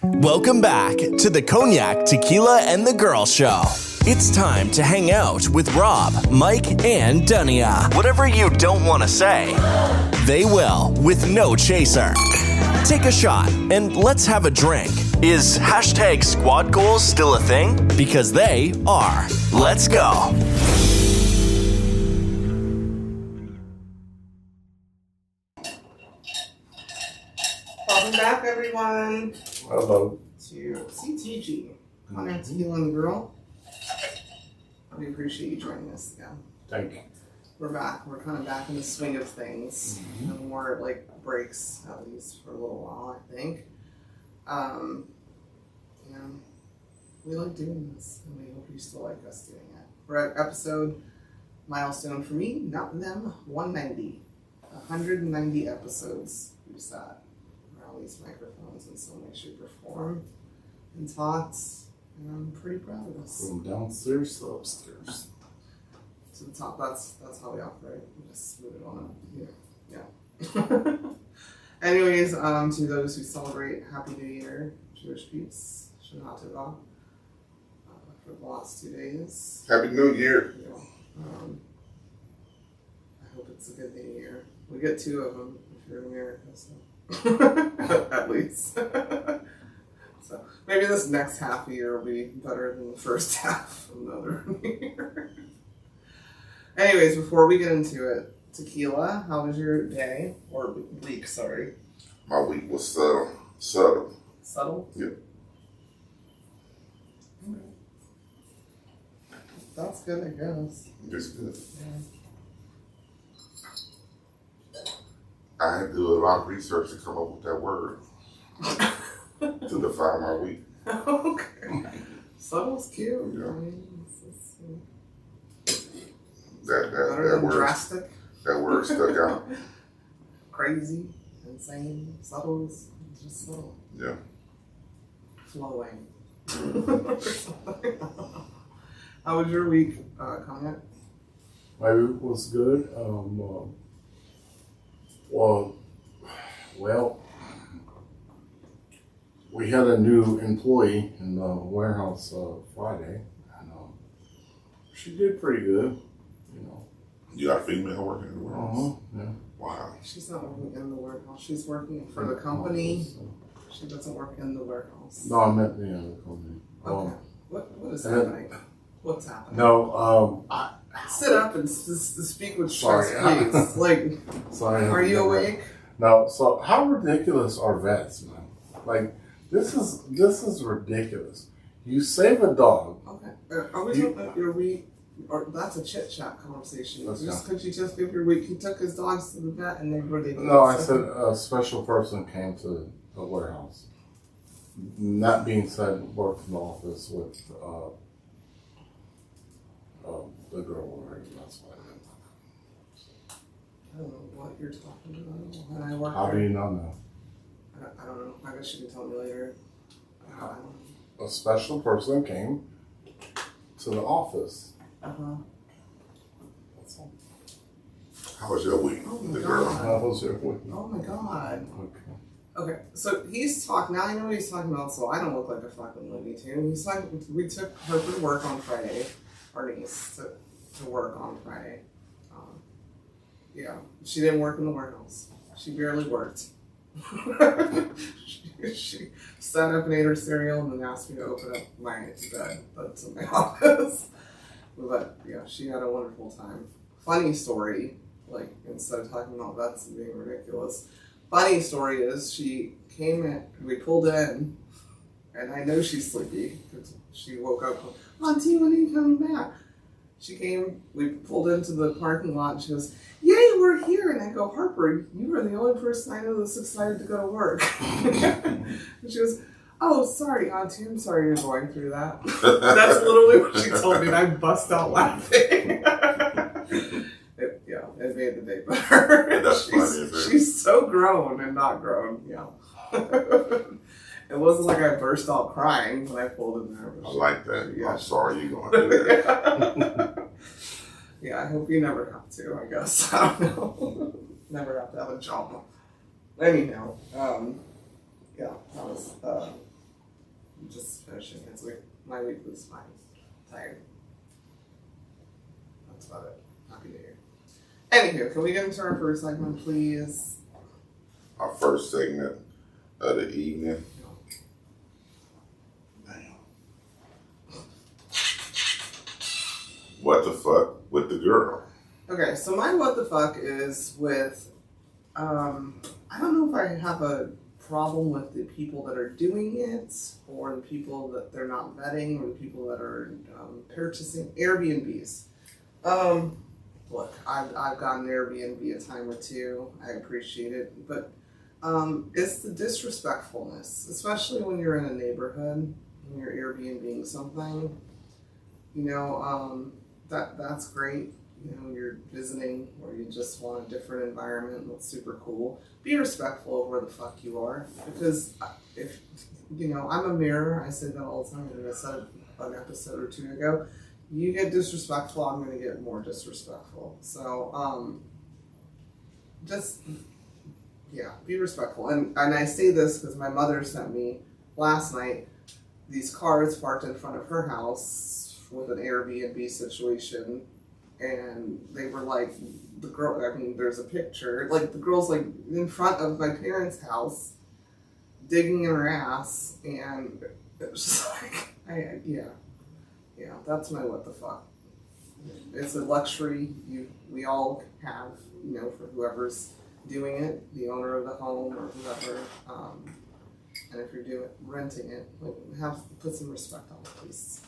Welcome back to the Cognac, Tequila, and the Girl Show. It's time to hang out with Rob, Mike, and Dunya. Whatever you don't want to say, they will with no chaser. Take a shot and let's have a drink. Is hashtag squad goals still a thing? Because they are. Let's go. Welcome back, everyone. Hello. To CTG, Cognac, Tequila, and the Girl. We appreciate you joining us again. Thank you. We're back. We're kind of back in the swing of things. No more like breaks, at least for a little while, I think. We like doing this, and we hope you still like us doing it. We're at episode milestone for me, not them, 190. 190 episodes we've sat around these microphones in some way, shape, or form and talked, and I'm pretty proud of us. From downstairs to upstairs. To the top, that's how we operate. We just move it on up here. Yeah. Anyways, to those who celebrate Happy New Year, Jewish peeps, Shana Tova, for the last 2 days. Happy New Year. Yeah. I hope it's a good New Year. We get 2 of them if you're in America, so at least. So maybe this next half of the year will be better than the first half of another year. Anyways, before we get into it, Tequila, how was your day? Or week, sorry. My week was subtle. Subtle? Yep. Okay. That's good, I guess. It's good. Yeah. I had to do a lot of research to come up with that word to define my week. Okay. Subtle's cute. Yeah. I mean, it's That better than word. drastic. That word stuck out. Crazy, insane, subtle's just subtle. Yeah. Flowing. How was your week, Cognac? My week was good. Well, we had a new employee in the warehouse Friday, and she did pretty good, you know. You got a female working in the warehouse? Yeah. Wow. She's not working in the warehouse. She's working for the company. She doesn't work in the warehouse. No, I meant the other company. Okay. What is happening? What's happening? No, Sit up and speak with Sorry. stress, please. Like, sorry. are you awake? No, so how ridiculous are vets, man? Like, this is ridiculous. You save a dog. Okay. Are we talking about your week? Or that's a chit chat conversation. Could you just give your week? He took his dogs to the vet and they were ridiculous. No, I said a special person came to the warehouse. That being said, worked in the office with the girl. Right? That's why I don't know what you're talking about. When I work How there, do you not know? I don't know. I guess you can tell me later. I don't know. A special person came to the office. Uh-huh. That's all. How was your week? Oh my The God. girl. How was your week? Oh my God. Okay. Okay, so he's talking, now I know what he's talking about, so I don't look like a fucking Looney Tune. He's like, we took her to work on Friday, our niece, to work on Friday. Yeah, she didn't work in the warehouse. She barely worked. she sat up and ate her cereal and then asked me to open up my bed that's in my office. But yeah, she had a wonderful time. Funny story, like instead of talking about vets and being ridiculous, funny story is she came in, we pulled in, and I know she's sleepy because she woke up, Auntie, when are you coming back? She came, we pulled into the parking lot and she goes, yay, we're here. And I go, Harper, you are the only person I know that's excited to go to work. And she goes, oh, sorry, Auntie, I'm sorry you're going through that. That's literally what she told me, and I bust out laughing. It made the day better. That's funny, isn't it? She's so grown and not grown, yeah. It wasn't like I burst out crying when I pulled in there. I like that. Yeah. I'm sorry you're going through that. Yeah, I hope you never have to, I guess. I don't know. Never have to have a job. Anyhow, yeah, that was My week was fine. Tired. That's about it. Happy New Year. Anywho, can we get into our first segment, please? Our first segment of the evening. Damn. What the fuck with the girl? Okay, so my what the fuck is with, I don't know if I have a problem with the people that are doing it, or the people that they're not vetting, or the people that are purchasing Airbnbs. Look, I've gotten Airbnb a time or two. I appreciate it, but it's the disrespectfulness, especially when you're in a neighborhood and you're Airbnb something. You know, that's great. You know, you're visiting or you just want a different environment. That's super cool. Be respectful of where the fuck you are, because if you know, I'm a mirror. I say that all the time. And I said it an episode or two ago. You get disrespectful, I'm going to get more disrespectful. So, just, yeah, be respectful. And I say this because my mother sent me last night these cards parked in front of her house with an Airbnb situation. And they were like, the girl, I mean, there's a picture, like the girl's like in front of my parents' house, digging in her ass. And it was just like, yeah, that's my what the fuck. It's a luxury we all have, you know, for whoever's doing it, the owner of the home or whoever. And if you're renting it, like, put some respect on it, please.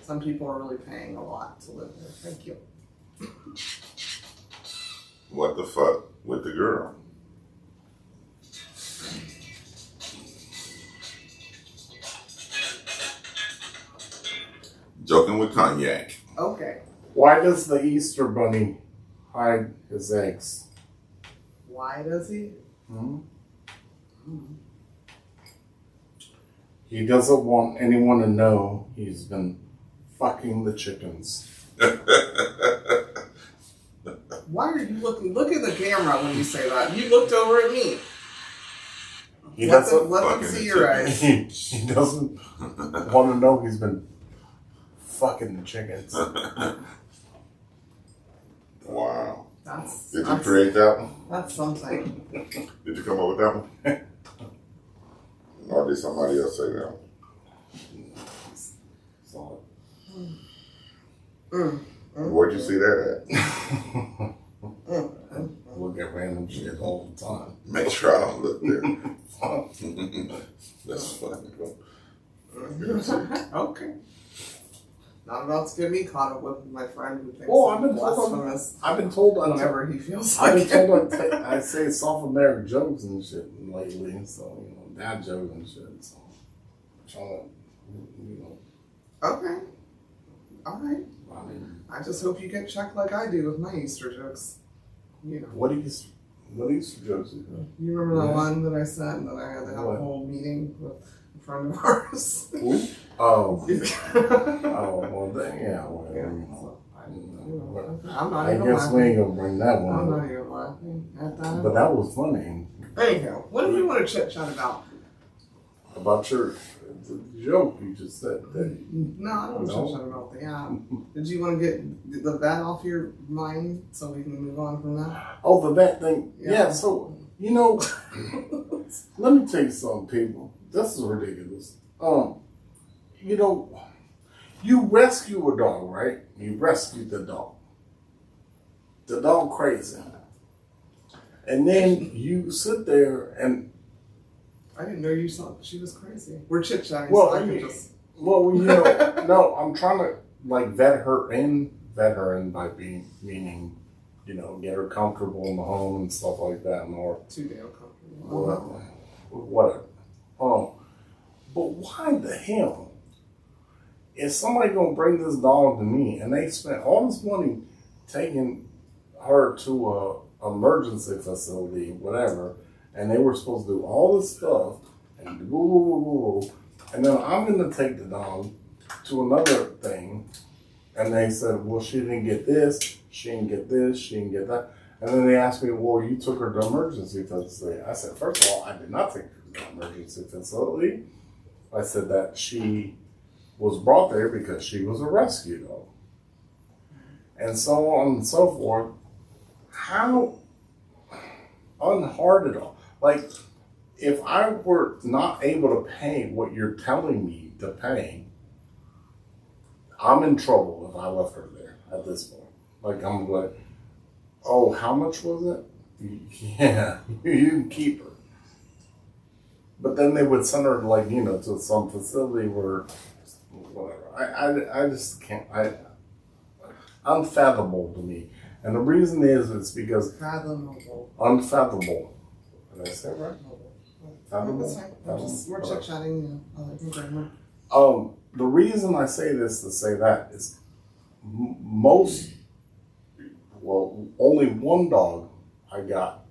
Some people are really paying a lot to live there. Thank you. What the fuck with the girl? Joking with Cognac. Okay. Why does the Easter Bunny hide his eggs? Why does he? He doesn't want anyone to know he's been fucking the chickens. Why are you looking? Look at the camera when you say that. You looked over at me. He Let doesn't, them see your eyes. he doesn't want to know he's been fucking the chickens. Wow. Did you That's create that one? That's something. Did you come up with that one? Or did somebody else say that one? Where'd you see that at? Look at random shit all the time. Make sure I don't look there. That's funny. Okay. Not about to get me caught up with my friend who thinks I'm blasphemous I've been told whenever he feels I've like been it. told I say South American jokes and shit lately, so you know, dad jokes and shit. So I'm trying to, you know. Okay. All right. I mean, I just hope you get checked like I do with my Easter jokes. You know. what Easter jokes you got? You remember the one that I sent that I had to have a whole meeting with a friend of ours? Who? Oh. Well, then, yeah. Well, Yeah. you know, I'm not I even guess laughing. we ain't gonna bring that one I'm up. not even laughing at that. But that was funny. Anyhow, what do we want to chit chat about? About the joke you just said. No, I don't want to chit chat about the app. Did you want to get the vet off your mind so we can move on from that? Oh, the vet thing. Yeah. Yeah, so, you know, let me tell you something, people. This is ridiculous. You know, you rescue a dog, right? You rescue the dog. The dog crazy. And then you sit there and... I didn't know you thought she was crazy. We're chit-chatting, Well, so I can just... Well, you know, no, I'm trying to, like, vet her in by meaning, you know, get her comfortable in the home and stuff like that, and or Too damn comfortable. whatever. But why the hell is somebody gonna bring this dog to me and they spent all this money taking her to a emergency facility, whatever, and they were supposed to do all this stuff and and then I'm gonna take the dog to another thing, and they said, well, she didn't get this, she didn't get this, she didn't get that. And then they asked me, well, you took her to emergency facility. I said, first of all, I did not take her to the emergency facility. I said that she was brought there because she was a rescue dog. And so on and so forth. How unhard it all. Like, if I were not able to pay what you're telling me to pay, I'm in trouble if I left her there at this point. Like, I'm like, oh, how much was it? Yeah, you can keep her. But then they would send her, like, you know, to some facility where, whatever. I just can't. Unfathomable to me. And the reason is, it's because unfathomable. Did I say it right? Fathomable? We're chit-chatting, I like your grammar. The reason I say this to say that is only one dog I got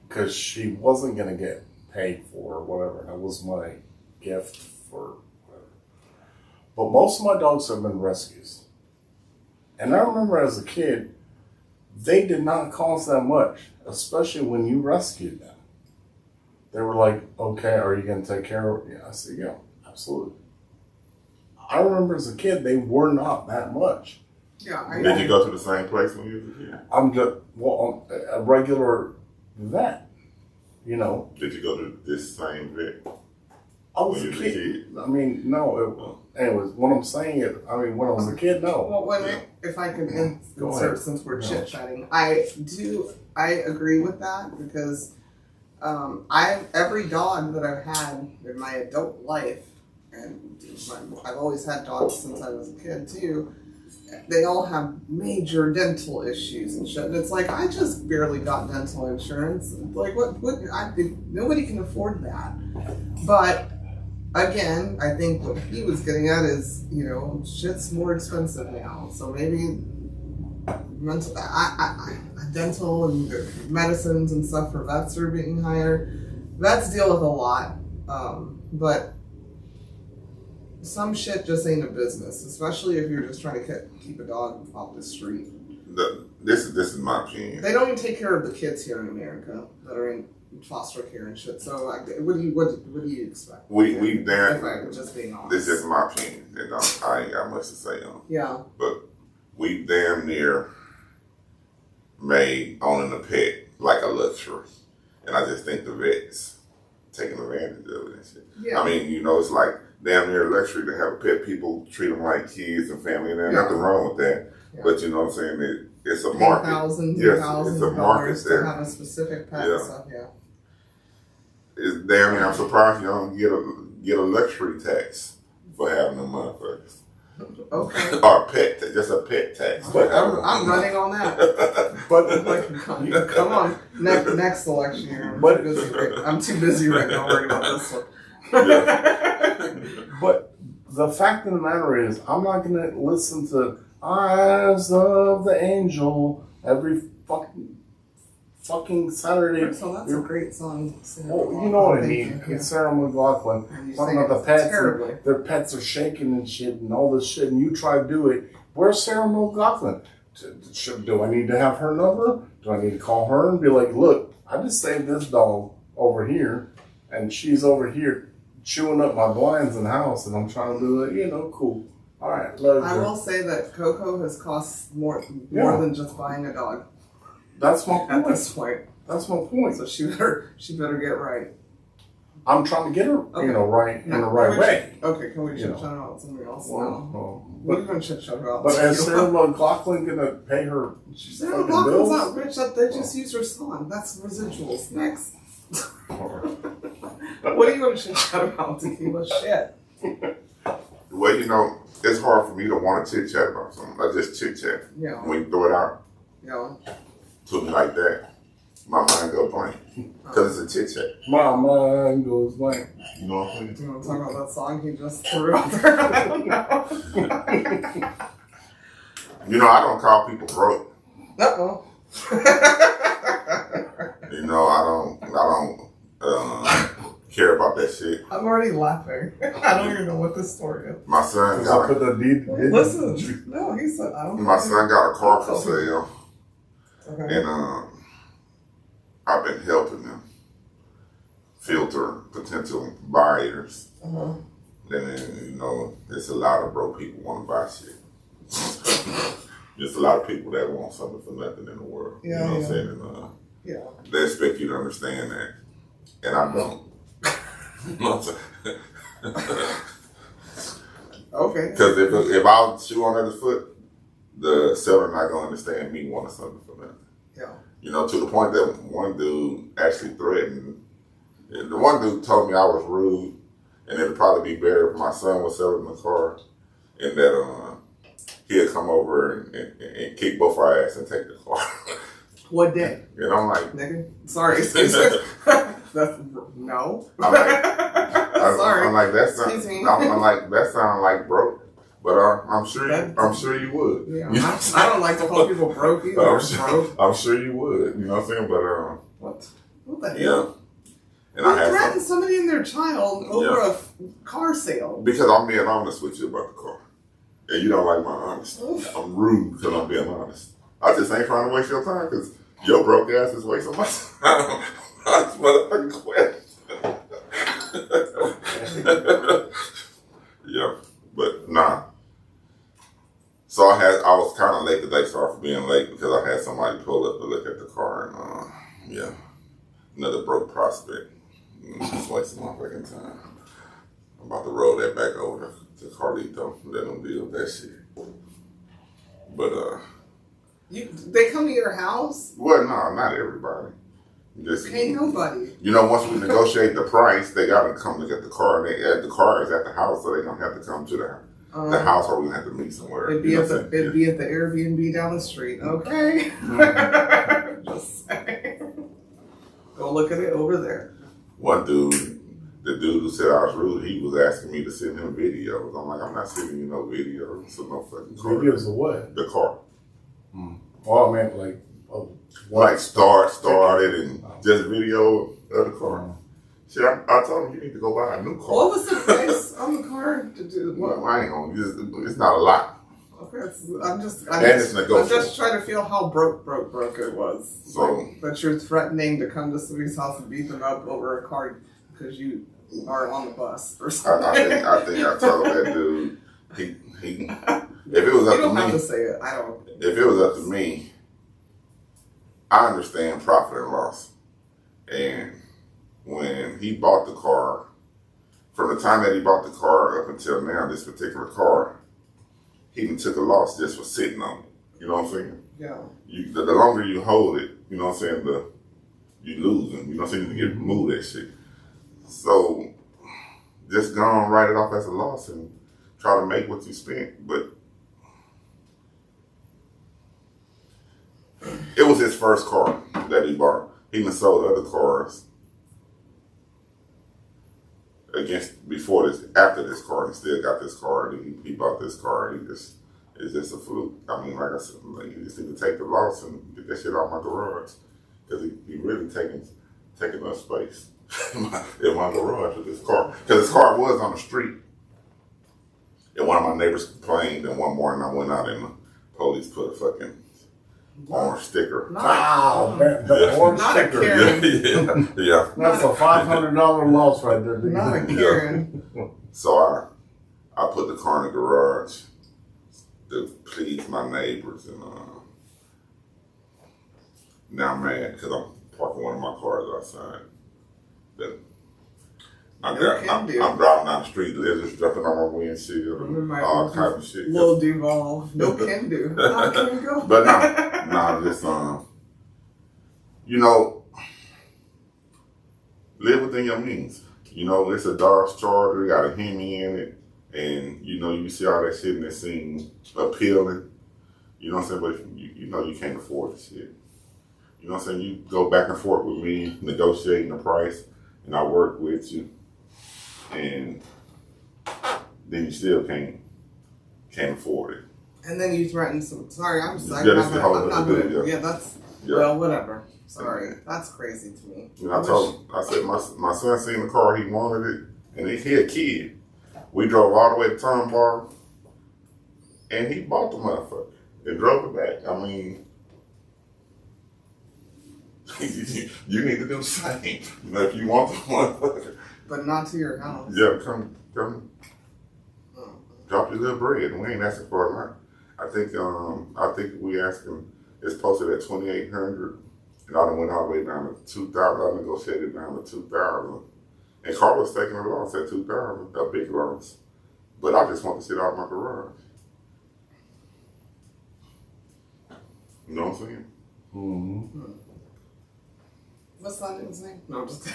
because she wasn't going to get paid for or whatever. That was my gift for whatever. But most of my dogs have been rescues. And I remember as a kid, they did not cost that much, especially when you rescued them. They were like, okay, are you going to take care of it? Yeah, I said, yeah, absolutely. I remember as a kid, they were not that much. Yeah. Did you go to the same place when you was a kid? I'm just, a regular vet, you know. Did you go to this same vet? I was a kid. I mean, no. Anyways, what I'm saying is, I mean, when I was a kid, no. Well, if I can insert, since we're chit-chatting, I agree with that because every dog that I've had in my adult life, and I've always had dogs since I was a kid too, they all have major dental issues and shit. And it's like, I just barely got dental insurance. Like, nobody can afford that. But again, I think what he was getting at is, you know, shit's more expensive now. So maybe dental and medicines and stuff for vets are being higher. Vets deal with a lot. But some shit just ain't a business, especially if you're just trying to keep a dog off the street. This is my opinion. They don't even take care of the kids here in America that are in foster care and shit. So, what do you expect? We damn. If I'm just being honest. This is my opinion, and I ain't got much to say on. Yeah. But we damn near made owning a pet like a luxury, and I just think the vets taking advantage of it and shit. Yeah. I mean, you know, it's like damn near a luxury to have a pet. People treat them like kids and family, and there's nothing wrong with that. Yeah. But you know what I'm saying? It's a market. It's a market there. To have a specific pet and stuff. Yeah. It's damn near. I'm surprised you don't get a luxury tax for having them motherfuckers. Okay. Or just a pet tax. But I'm running on that. But come on, next election year. I'm too busy right now worrying about this one. But the fact of the matter is, I'm not going to listen to Eyes of the Angel every fucking Saturday. So that's a great song. Well, you know what I mean. It's Sarah McLachlan talking about the pets. And their pets are shaking and shit and all this shit, and you try to do it. Where's Sarah McLachlan? Do I need to have her number? Do I need to call her and be like, look, I just saved this dog over here, and she's over here chewing up my blinds in the house, and I'm trying to do it, you know, cool. All right, love I her. will say that Coco has cost more than just buying a dog. That's my point. At this point. That's my point. So she better get right. I'm trying to get her, right in the right way. Okay, can we chit chat about something else now? What are you going to chit chat about? But is Sarah McLachlan going to pay her Sarah McLachlan's not rich. They just use her song. That's residuals. Next. What are you going to chit chat about, Tequila? Shit. Well, you know, it's hard for me to want to chit chat about something. I just chit chat. Yeah. When you throw it out. Yeah. To me like that, my mind goes blank. Because it's a chit chat. My mind goes blank. You know what I'm saying? You want to talk about that song he just threw out there? I don't know. You know, I don't call people broke. Uh-oh. You know, I don't care about that shit. I'm already laughing. I don't even know what this story is. My son got Listen. No, he said, I don't know. My son got a car for sale. Okay. And I've been helping them filter potential buyers. Uh-huh. And then, you know, Just a lot of broke people want to buy shit. Just a lot of people that want something for nothing in the world. Yeah, you know what yeah. I'm saying? And, Yeah. they expect you to understand that. And I don't. You know what I'm saying? Okay. Because if I shoe on the other foot, the seller not going to understand me wanting something for nothing. Yeah. You know, to the point that one dude actually threatened. The one dude told me I was rude, and it'd probably be better if my son was selling the car, and that he'd come over and kick both our ass and take the car. What day? And I'm like, Nigga? Sorry. That's, no. I'm like, Sorry. I'm like, that Excuse me. I'm like, that sound like broke, but I'm sure you would. Yeah, You know I don't like to call people broke either. I'm sure you would. You know what I'm saying? But What the hell? yeah. And Who I had threatened somebody and their child over a car sale? because I'm being honest with you about the car, and you don't like my honesty. Oof. I'm rude because I'm being honest. I just ain't trying to waste your time because your broke ass is wasting my time. That's motherfucking question. Yeah, but nah. So I was kind of late today. Sorry for being late because I had somebody pull up to look at the car and another broke prospect. Just wasting my fucking time. I'm about to roll that back over to Carlito. Let them deal with that shit. But they come to your house? well, no, not everybody. Just Ain't nobody. you know, once we negotiate the price, they gotta come look at the car. And the car is at the house, so they don't have to come to the house, or we gonna have to meet somewhere. It'd be at the Airbnb down the street. Okay. Just saying. Go look at it over there. One dude, the dude who said I was rude, he was asking me to send him videos. I'm like, I'm not sending you no videos, so no fucking car. Videos of what? The car. Oh, I meant like, Like started and just video of the car. See, I told him you need to go buy a new car. What was the price on the car to do? Well, I ain't gonna. It's not a lot. Okay, I'm It's just negotiable. trying to feel how broke it was. So But you're threatening to come to somebody's house and beat them up over a car because you are on the bus or something. I think I told that dude. He. If it was up You don't to have me, to say it. I don't. if it was up to me, I understand profit and loss. And when he bought the car, from the time that he bought the car up until now, this particular car, he even took a loss just for sitting on it. You know what I'm saying? Yeah. The longer you hold it, you know what I'm saying, you lose them. You know what I'm saying? You get move that shit. So just go on, write it off as a loss and try to make what you spent. But it was his first car that he bought. He even sold other cars after this car. He still got this car. He bought this car. It's just a fluke. I mean, like I said, you just need to take the loss and get that shit out of my garage. Because he really taking up space in my garage with this car. Because this car was on the street. And one of my neighbors complained, and one morning I went out and the police put a fucking orange sticker. wow, the orange Not a sticker. Karen. Yeah. That's a $500 loss right there. Not a Karen. So I put the car in the garage to please my neighbors, and now I'm mad because I'm parking one of my cars outside. Then I'm driving down the street, lizards jumping on my windshield, and all type of shit. Lil Duval. No can do. How can we go? But this you know, live within your means. You know, it's a Dodge Charger, got a Hemi in it, and you know, you see all that shit in the scene appealing. You know what I'm saying? But you know you can't afford the shit. You know what I'm saying? You go back and forth with me, negotiating the price, and I work with you, and then you still can't afford it. And then you threaten some. Sorry, I'm just. Yeah, that's the whole I'm not other gonna. deal, Yeah, that's. Yeah. Well, whatever. Sorry, that's crazy to me. And I told him, I said, my son seen the car, he wanted it, and he a kid. We drove all the way to Tom Bar, and he bought the motherfucker and drove it back. I mean, you need to do the same. You know, if you want the motherfucker. But not to your house. Yeah, come. drop your little bread. We ain't asking for a lot. I think we asking, it's posted at 2,800, and I done went all the way down to 2,000. I negotiated down to 2,000. And Carlos taking a loss at 2,000, a big loss. But I just want the shit out of my garage. You know what I'm saying? Mm-hmm. What's that nigga's name? No, I'm just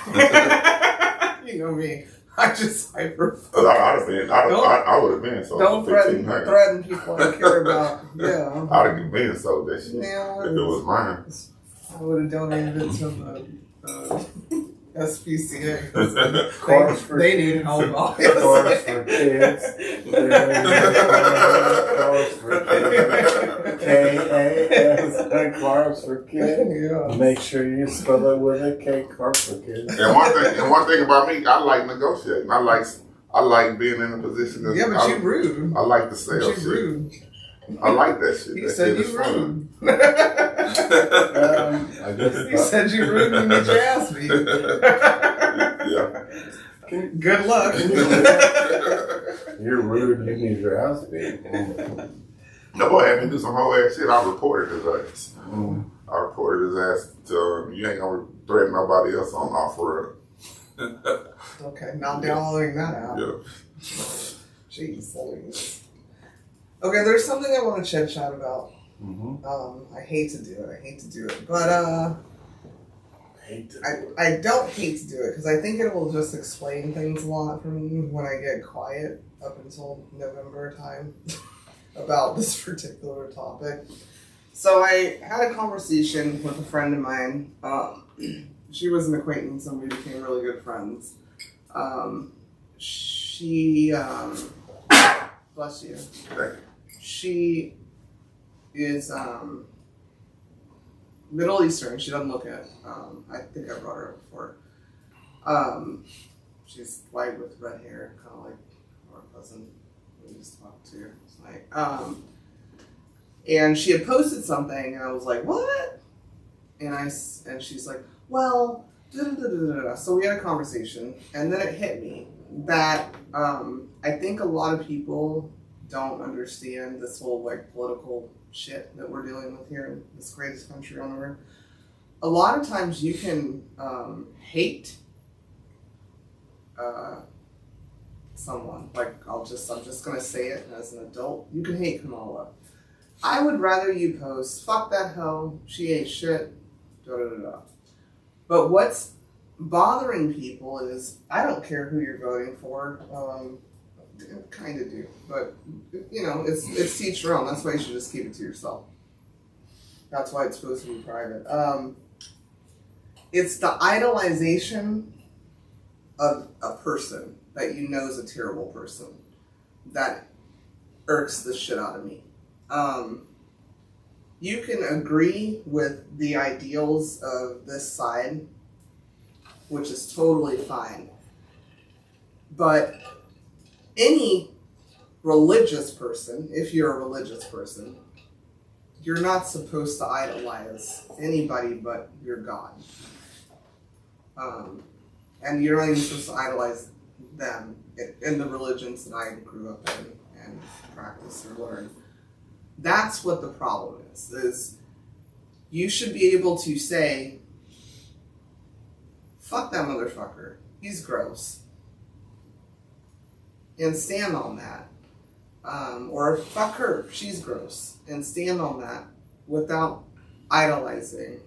you know me. I just hyper. I would have been sold. Don't threaten people I care about. Yeah. I'd have been sold that shit. Yeah, if it was mine. I would have donated it to the SPCA. Cars for they need help. Cars for kids. Cars for kids. KAS. Cars for kids. Yeah. Make sure you spell it with a K. Cars for kids. And one thing about me, I like negotiating. I like being in a position. Yeah, but you rude. I like to sell you shit. Rude. I like that shit. He that said shit you is fun. rude. I guess He said you rude when you your ass beat. Yeah. Good luck. You're rude. You need your ass beat. The boy had me do some whole ass shit. I reported his ass. Mm. I reported his ass to you ain't gonna threaten nobody else on offer. Okay, not downloading that out. Yeah. Jeez Louise. Okay, there's something I want to chit chat about. Mm-hmm. I hate to do it, but I don't hate to do it because I think it will just explain things a lot for me when I get quiet up until November time about this particular topic. So I had a conversation with a friend of mine. She was an acquaintance and we became really good friends. She bless you. She is Middle Eastern. She doesn't look it. I think I brought her up before. She's white with red hair, kind of like our cousin we just talked to tonight. And she had posted something, and I was like, "What?" And she's like, "Well, da da da da da." So we had a conversation, and then it hit me that I think a lot of people don't understand this whole like political shit that we're dealing with here in this greatest country on earth. A lot of times you can hate someone. Like I'm just gonna say it as an adult. You can hate Kamala. I would rather you post, "Fuck that hoe, she ain't shit," da da da da. But what's bothering people is I don't care who you're voting for. Kind of do, but you know, it's to each your own. That's why you should just keep it to yourself. That's why it's supposed to be private. It's the idolization of a person that you know is a terrible person that irks the shit out of me. You can agree with the ideals of this side, which is totally fine, but any religious person, if you're a religious person, you're not supposed to idolize anybody but your God. And you're not even supposed to idolize them in the religions that I grew up in and practiced or learned. That's what the problem is you should be able to say, "Fuck that motherfucker, he's gross," and stand on that. Or "Fuck her, she's gross," and stand on that without idolizing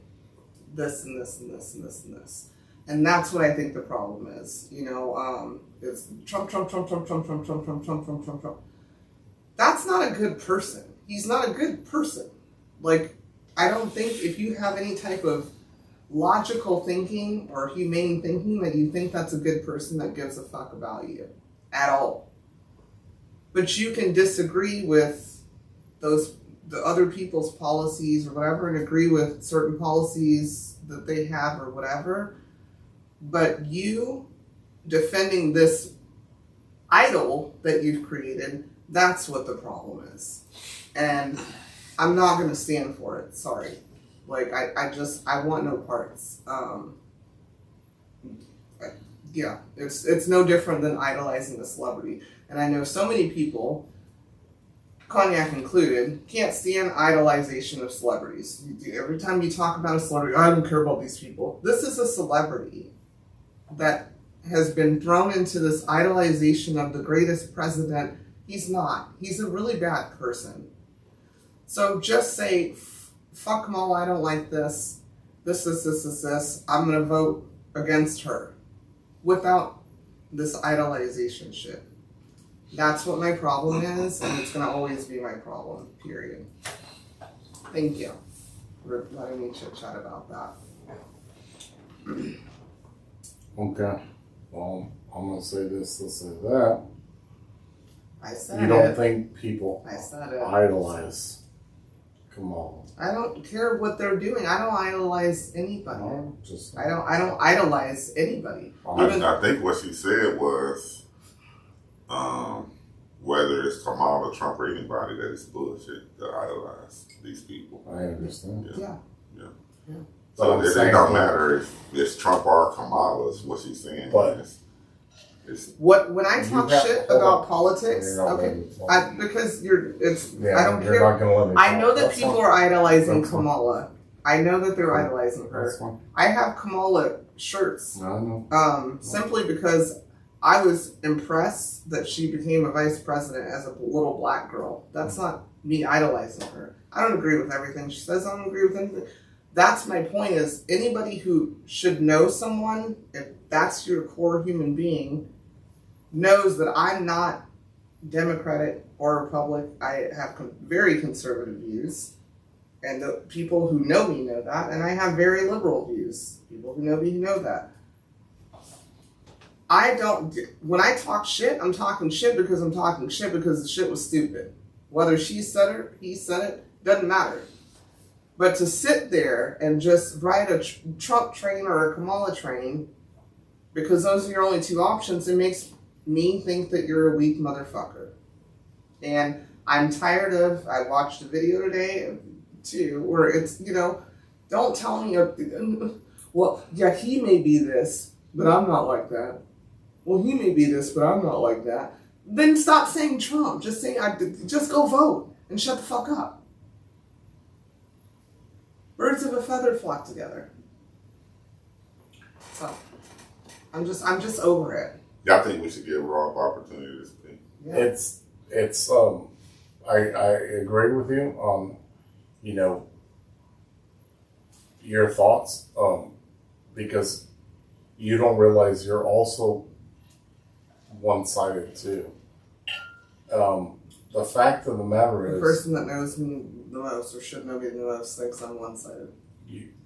this and this and this and this and this. And that's what I think the problem is. You know, it's Trump. That's not a good person. He's not a good person. Like, I don't think if you have any type of logical thinking or humane thinking that you think that's a good person that gives a fuck about you at all. But you can disagree with the other people's policies or whatever and agree with certain policies that they have or whatever. But you defending this idol that you've created, that's what the problem is. And I'm not going to stand for it. Sorry. Like, I want no parts. Yeah, it's no different than idolizing a celebrity. And I know so many people Cognac included, can't stand idolization of celebrities. Every time you talk about a celebrity, I don't care about these people. This is a celebrity that has been thrown into this idolization of the greatest president. He's not. He's a really bad person. So just say, fuck Kamala, I don't like this. This. I'm going to vote against her. Without this idolization shit. That's what my problem is, and it's going to always be my problem, period. Thank you for letting me chit-chat about that. Okay. Well, I'm going to say this and that. I said You don't think people I said it. idolize Kamala? I don't care what they're doing. I don't idolize anybody. No, just I don't idolize anybody. I think what she said was, whether it's Kamala, Trump, or anybody, that it's bullshit to idolize these people. I understand. Yeah. So it don't matter if it's Trump or Kamala, is what she's saying. But it's when I talk shit about politics, You're not okay, letting me talk. because I don't you're care. not gonna let me I talk. know that That's people fine. are idolizing That's fine. Kamala. I know that they're idolizing her. That's fine. I have Kamala shirts, No, no. simply because I was impressed that she became a vice president as a little black girl. That's not me idolizing her. I don't agree with everything she says. I don't agree with anything. That's my point, is anybody who should know someone, if that's your core human being, knows that I'm not Democratic or Republican. I have very conservative views. And the people who know me know that. And I have very liberal views. People who know me know that. When I talk shit, I'm talking shit because I'm talking shit because the shit was stupid. Whether she said it, he said it, doesn't matter. But to sit there and just ride a Trump train or a Kamala train, because those are your only two options, it makes me think that you're a weak motherfucker. And I'm tired of, I watched a video today, too, where it's, don't tell me, well, yeah, he may be this, but I'm not like that. Well, he may be this, but I'm not like that. Then stop saying Trump. Just say, just go vote and shut the fuck up. Birds of a feather flock together. So, I'm just over it. I think we should give Rob opportunity to speak. Yeah. I agree with you. Your thoughts, because you don't realize you're also one-sided too. The fact of the matter The is, person that knows me the most, or should know me the most, thinks I'm one-sided.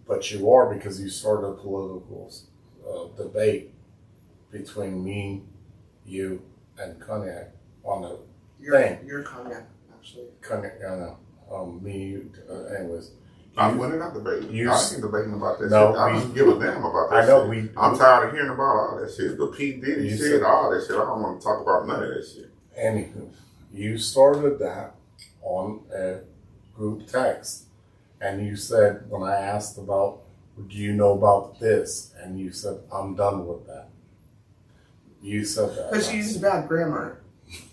but you are, because you started a political debate between me, you, and Cognac on a thing. You're Cognac, actually. Cognac, I know. Me, you, anyways. We're not debating. I ain't debating about that No, shit. I don't give a damn about that I know, shit. I'm tired of hearing about all that shit. The P. Diddy You shit, said- all that shit. I don't want to talk about none of that shit. Anywho, you started that on a group text, and you said, when I asked about, do you know about this? And you said, I'm done with that. You said that. Because you used bad grammar.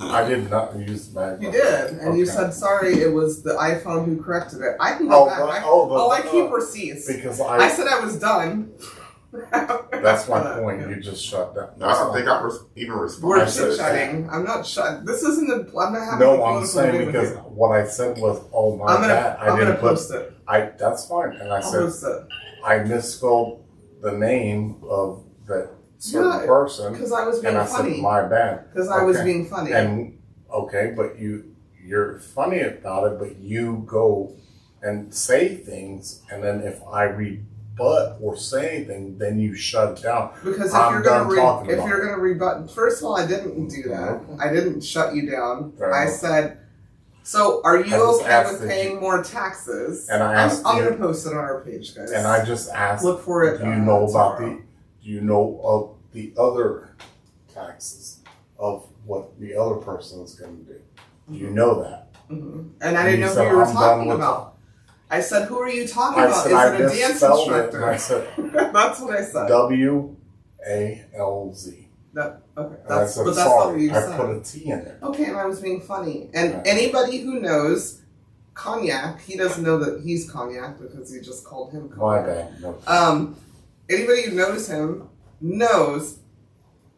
I did not use bad You grammar. did, and you Okay. said, sorry, it was the iPhone who corrected it. I can go back. I keep receipts. Because I said I was done. that's my point. You just shut down. I don't think I even responded. We're I said- chit-chatting. I'm not shut. This isn't I'm not having a No, I'm political saying debate with because you. what I said was, oh my I'm God, I gonna didn't put. post it. That's fine, and I I'll said post it. I misspelled the name of that certain Yeah, person, Because I was being and I funny. said my bad. Because I was Okay. being funny. And okay, but you're funny about it, but you go and say things, and then if I rebut or say anything, then you shut it down. Because if I'm you're done gonna talking if about you're it. gonna rebut, first of all, I didn't do that. Okay. I didn't shut you down. Fair I enough. said, so are you I just okay asked with that paying you- more taxes? And I asked I'm you- gonna post it on our page, guys. And I just asked, look for it. do you know about tomorrow. do you know of the other taxes of what the other person is going to do? Do you know that? Mhm. And I didn't know who said, you were "I'm done talking with about. I said, who are you talking I about? said Is I it a dance misspelled it, and I instructor? said That's what I said. WALZ. That, Okay, And I said, but that's not what sorry, you I said. put a T in it. Okay, and I was being funny. And anybody who knows Cognac, he doesn't know that he's Cognac because he just called him My Cognac. bad. No. Anybody who knows him knows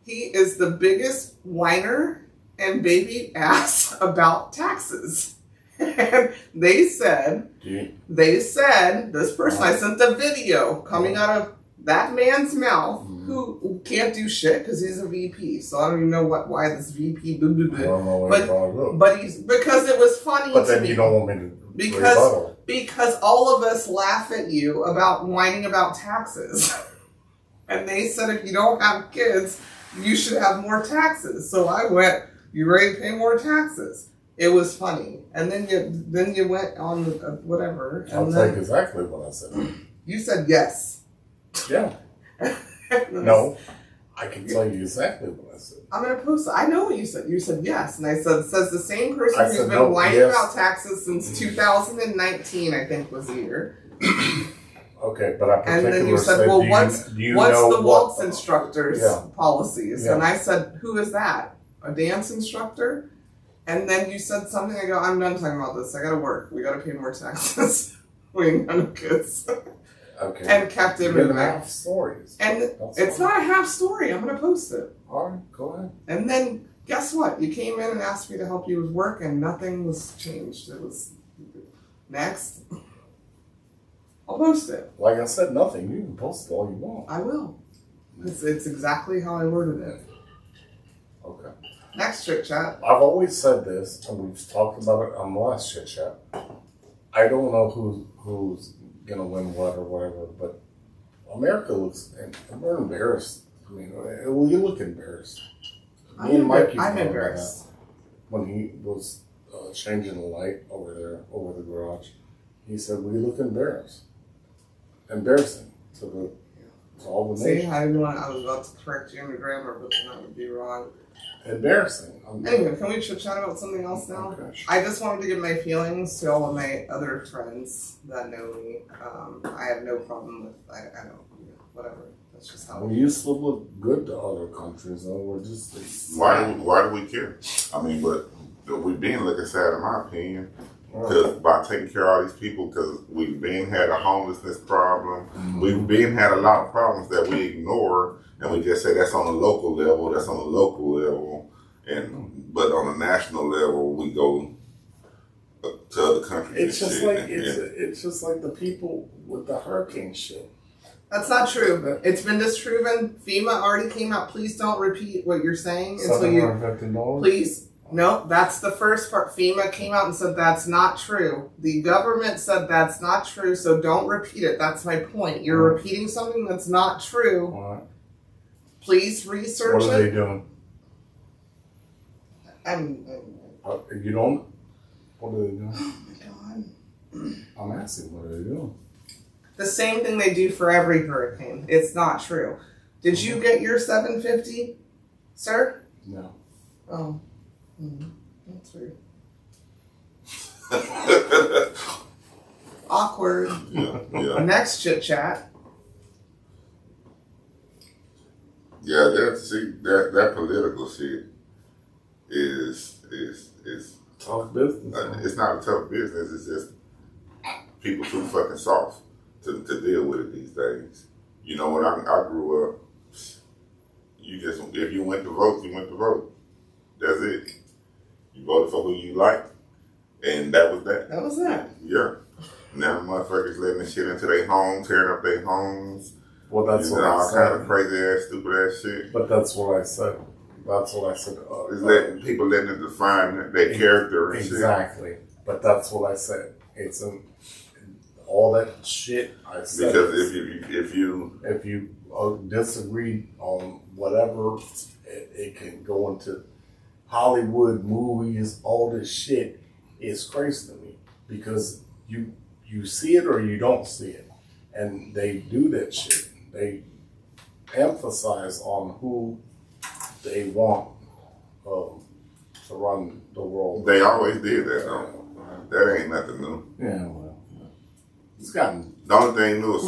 he is the biggest whiner and baby ass about taxes. And they said, this person, I sent the video coming out of that man's mouth who can't do shit because he's a VP. So I don't even know why this VP. Blah, blah, blah. I don't know what you're going to do. But because it was funny. But to then me. you don't want me to rebuttal. Because all of us laugh at you about whining about taxes. And they said if you don't have kids, you should have more taxes. So I went, you ready to pay more taxes? It was funny. And then you went on whatever. I'll tell you exactly what I said. You said yes. Yeah. No, I can tell you exactly what I said. I'm going to post it. I know what you said. You said yes. And I said, says the same person who's been no, whining yes. about taxes since 2019, I think was the year. Okay, but I And then you said, well, what's the waltz instructor's policies? Yeah. And I said, who is that? A dance instructor? And then you said something. I go, I'm done talking about this. I got to work. We got to pay more taxes. We ain't got no kids. Okay. And kept it You're moving. gonna have stories. And it's not a half story. I'm going to post it. All right, go ahead. And then guess what? You came in and asked me to help you with work, and nothing was changed. It was next. I'll post it. Like I said, nothing. You can post it all you want. I will. It's exactly how I worded it. Okay. Next Chit Chat. I've always said this, and we've talked about it on the last Chit Chat. I don't know who's gonna win what or whatever, but America looks, and we're embarrassed. I mean, well, you look embarrassed. Me and Mike, I'm embarrassed. When he was changing the light over there, over the garage, he said, "We look embarrassed." Embarrassing to all the See, nation. I was about to correct you in the grammar, but then that would be wrong. Embarrassing. Anyway, can we chit chat about something else now? Okay. I just wanted to give my feelings to all of my other friends that know me. I have no problem with, I don't, whatever. That's just how We used to look good to other countries, though. We're just Why do we care? I mean, but we've been looking sad, in my opinion, because by taking care of all these people, because we've been had a homelessness problem, we've been had a lot of problems that we ignore, and we just say that's on a local level, but on a national level, we go to other countries. It's just like it's just like the people with the hurricane shit. That's not true. It's been disproven. FEMA already came out. Please don't repeat what you're saying until you. $750. Please. No, that's the first part. FEMA came out and said that's not true. The government said that's not true, so don't repeat it. That's my point. You're repeating something that's not true. What? Please research What are they it. doing? You don't? What are they doing? Oh my God. I'm asking, what are they doing? The same thing they do for every hurricane. It's not true. Did you get your $750, sir? No. Oh. That's weird. Awkward. Yeah. Next Chit Chat. Yeah, that political shit is Tough business. it's not a tough business. It's just people too fucking soft to deal with it these days. You know, when I grew up, if you went to vote, you went to vote. That's it. You voted for who you like, and that was that. That was that. Yeah. Now motherfuckers letting the shit into their homes, tearing up their homes. Well, that's what I all said. kind of crazy ass, stupid ass shit. But that's what I said. That's what I said. It's letting people letting it define their character and exactly. But that's what I said. It's all that shit I said. Because if you disagree on whatever, it can go into Hollywood movies. All this shit is crazy to me because you see it or you don't see it, and they do that shit. They emphasize on who they want to run the world. They always did that though. That ain't nothing new. Yeah, well, it's gotten The only thing new is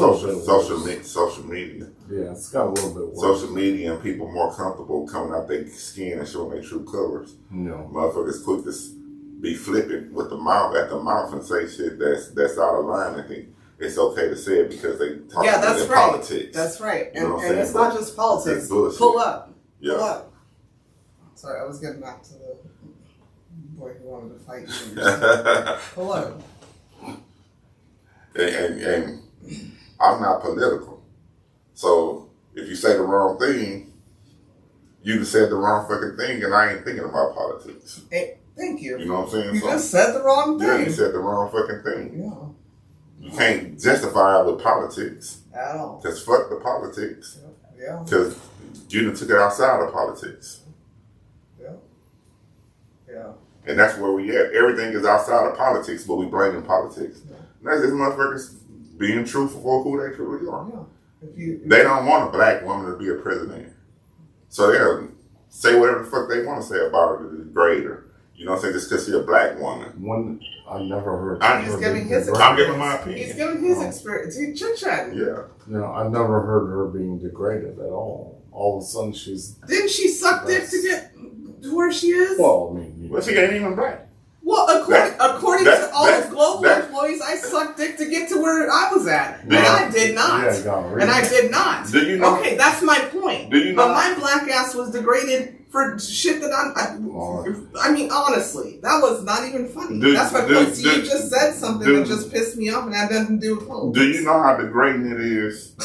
social media. Yeah, it's got a little bit worse. Social media and people more comfortable coming out their skin and showing their true colors. No. Motherfuckers quick to be flipping with the mouth at the mouth and say shit that's out of line. I think it's okay to say it because they talk about right. politics. That's right. You know And it's not just politics. Pull up. Yeah. Pull up. Sorry, I was getting back to the boy who wanted to fight you. Pull up. And I'm not political. So if you say the wrong thing, you just said the wrong fucking thing, and I ain't thinking about politics. Hey, thank you. You know what I'm saying? You just said the wrong thing. Yeah, you said the wrong fucking thing. Yeah. You can't justify it with politics. At all. Because fuck the politics. Yeah. Because you done took it outside of politics. Yeah. Yeah. And that's where we at. Everything is outside of politics, but we blaming politics. Yeah. And that's just motherfuckers being truthful for who they truly are. Yeah. They don't want a black woman to be a president. So they'll say whatever the fuck they want to say about her to degrade her. You know what I'm saying? Just because she's a black woman. I never heard. He's giving his experience. I'm giving my opinion. He's giving his experience. He's chit-chatting. Yeah. No, I never heard her being degraded at all. All of a sudden, she's. Didn't she suck dick to get to where she is? Well, I mean. Well, she ain't even black. Well, according to all the global employees, I sucked dick to get to where I was at. And I did not. And I did not. Do you know? Okay, that's my point. Do you know? But my black ass was degraded for shit that I mean, honestly, that was not even funny. That's my point. So you just said something that just pissed me off, and that doesn't do with politics. Do you know how degrading it is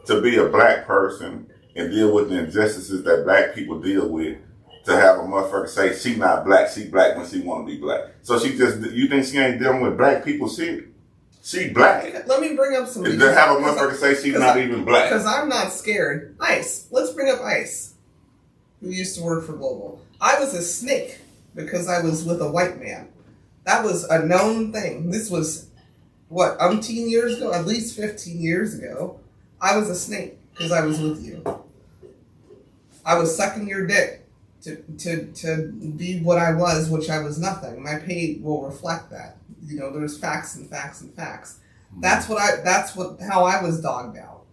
to be a black person and deal with the injustices that black people deal with? To have a motherfucker say she not black, she black when she want to be black. So you think she ain't dealing with black people shit? She black. Let me bring up some. To have a motherfucker say she's not even black. Because I'm not scared. Ice. Let's bring up Ice, who used to work for Global. I was a snake because I was with a white man. That was a known thing. This was, what, umpteen years ago? At least 15 years ago. I was a snake because I was with you. I was sucking your dick. To be what I was, which I was nothing. My pay will reflect that. You know, there's facts and facts and facts. That's how I was dogged out.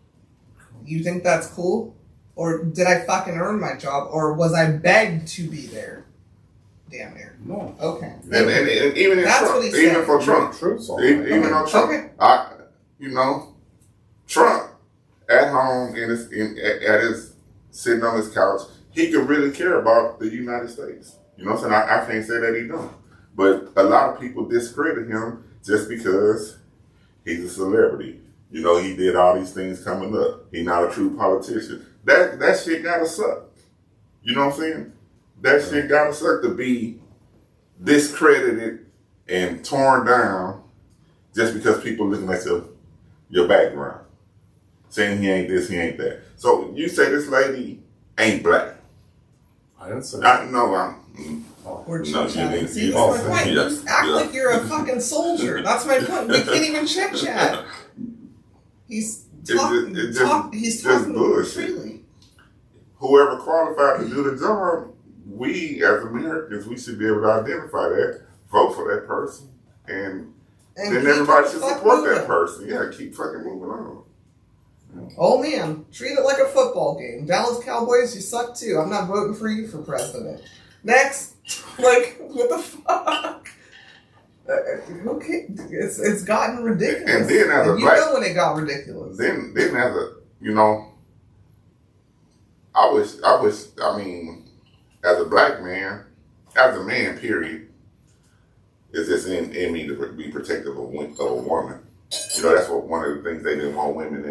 You think that's cool? Or did I fucking earn my job? Or was I begged to be there? Damn near. No. Okay. And even that's Trump, what he said. even for Trump, even though Trump, Trump at home at his sitting on his couch. He could really care about the United States. You know what I'm saying? I can't say that he don't. But a lot of people discredit him just because he's a celebrity. You know, he did all these things coming up. He's not a true politician. That shit gotta suck. You know what I'm saying? That shit gotta suck to be discredited and torn down just because people looking at your background. Saying he ain't this, he ain't that. So you say this lady ain't black. I didn't say that. We're no, chit-chatting. See, you that's my point. You act like you're a fucking soldier. That's my point. We can't even chit-chat. He's talking bullshit. freely. Whoever qualified to do the job, we as Americans, we should be able to identify that, vote for that person, and then everybody should support that person. Yeah, keep fucking moving on. Oh man, treat it like a football game. Dallas Cowboys, you suck too. I'm not voting for you for president. Next, like, what the fuck? Okay, it's gotten ridiculous. And then as a you know when it got ridiculous. Then as a I mean, as a black man, as a man, period, it's just in me to be protective of a woman. You know, that's what one of the things they didn't want women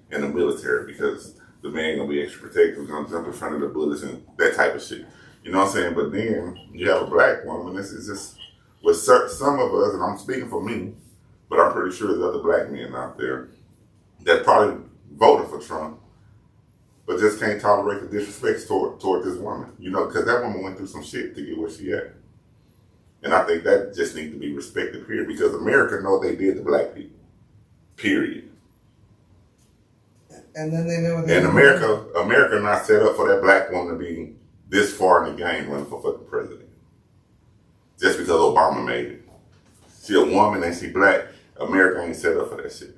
in the military, because the man gonna be extra protective, gonna jump in front of the bullets and that type of shit. You know what I'm saying? But then you have a black woman. This is just with some of us, and I'm speaking for me, but I'm pretty sure there's other black men out there that probably voted for Trump, but just can't tolerate the disrespect toward this woman. You know, because that woman went through some shit to get where she at. And I think that just needs to be respected, period, because America know what they did to black people, period. And then they know what and America not set up for that black woman to be this far in the game running for fucking president. Just because Obama made it. She a woman and she black. America ain't set up for that shit.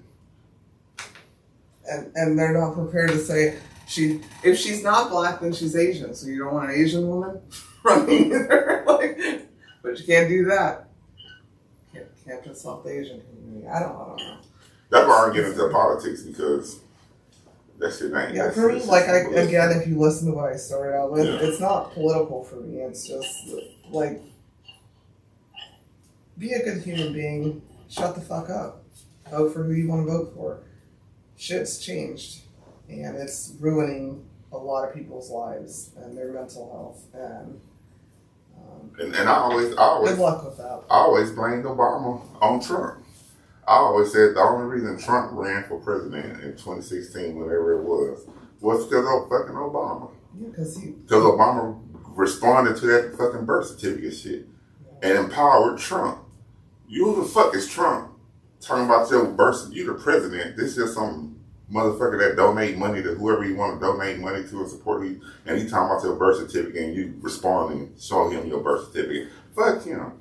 and they're not prepared to say if she's not black, then she's Asian. So you don't want an Asian woman running either. But you can't do that. Can't piss off the Asian community. I don't know. That's why I don't get into politics, because that shit ain't. Yeah, for me, again, if you listen to what I started out with, it's not political for me. It's just like, be a good human being. Shut the fuck up. Vote for who you want to vote for. Shit's changed, and it's ruining a lot of people's lives and their mental health. And I always good luck with that. I always blamed Obama on Trump. I always said the only reason Trump ran for president in 2016, whatever it was because of fucking Obama. Yeah, because Obama responded to that fucking birth certificate shit and empowered Trump. You who the fuck is Trump? Talking about your birth, you the president. This is some motherfucker that donate money to whoever you want to donate money to and support you, and you talking about your birth certificate and you responding, showing him your birth certificate. Fuck him.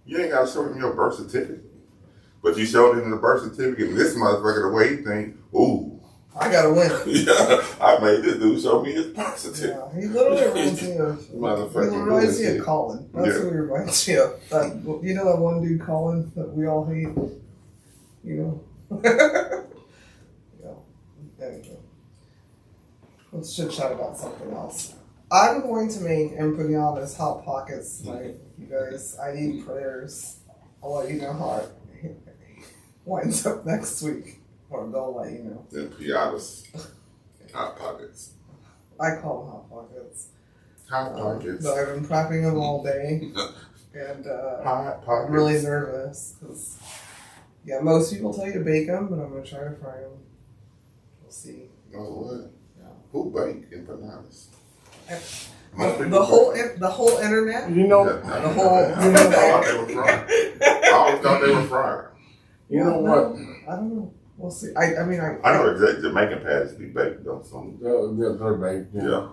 You ain't gotta show him your birth certificate. But you showed him the birth certificate, and this motherfucker, the way he think, ooh, I gotta win. Yeah, I made this dude show me his birth certificate. Yeah, he literally reminds me of Colin. That's who he reminds me of. You know that one dude, Colin, that we all hate? You know? Anyway. Let's chit chat about something else. I'm going to make and put out as Hot Pockets tonight. You guys, I need prayers. I'll let you know how it winds up next week. Or they'll let you know. Then Piatas. Hot Pockets. I call them Hot Pockets. Hot Pockets. But I've been prepping them all day. And Hot Pockets. I'm really nervous. Because, yeah, most people tell you to bake them, but I'm going to try to fry them. We'll see. Oh, what? Yeah. Who baked empanadas? The whole internet. You know, the whole. I always thought they were fried. You know what? I don't know. We'll see. I know exactly. Jamaican patties be baked on some. They're baked. Yeah.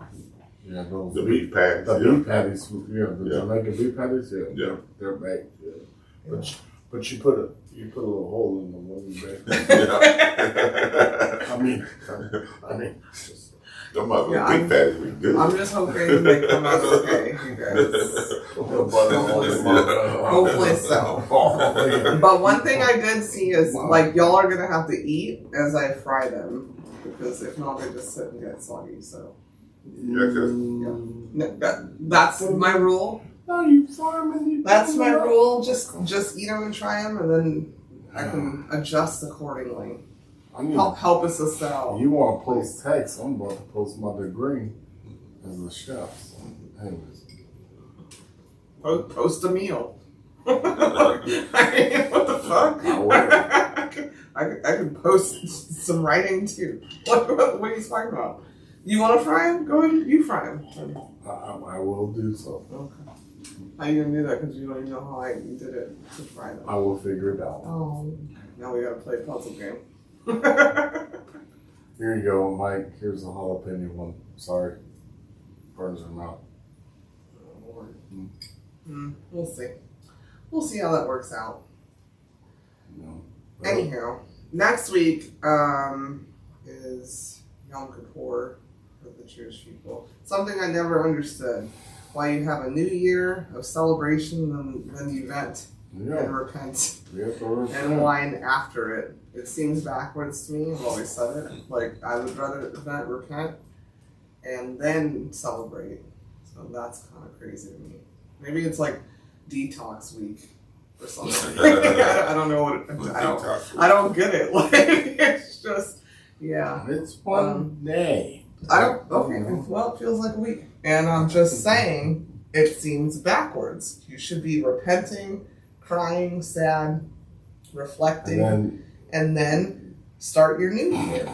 Yeah, those. The beef patties. The beef patties. Yeah, the Jamaican beef patties. Yeah. They're baked. Yeah. But you put a little hole in them when you bake them. Yeah. I mean. Them motherfucking beef patties be good. I'm just hoping they come out okay, you guys. Hopefully so. But one thing I did see is, like, y'all are gonna have to eat as I fry them, because if not, they just sit and get soggy. So that's my rule. No, you fry them and you. That's my rule. Just eat them and try them, and then I can adjust accordingly. Help us out. You want to post text? I'm about to post my degree as a chef. So, anyways. Post a meal. I mean, what the fuck? I could post some writing too. What are you talking about? You want to fry them? Go ahead, you fry them. I will do so. Okay. How are you gonna do that? Because you don't even know how you did it to fry them. I will figure it out. Oh, now we gotta play a puzzle game. Here you go, Mike. Here's the jalapeno one. Sorry. Burns her mouth. Oh, Lord. We'll see. We'll see how that works out. No. Anyhow, next week is Yom Kippur for the Jewish people. Something I never understood. Why you have a new year of celebration and then the event and repent and wine after it. It seems backwards to me. I've always said it. Like, I would rather event, repent, and then celebrate. So that's kind of crazy to me. Maybe it's like detox week or something. I don't know what. I don't get it. Like, it's just, yeah. It's one day. Okay. Well, it feels like a week. And I'm just saying, it seems backwards. You should be repenting, crying, sad, reflecting, and then start your new year.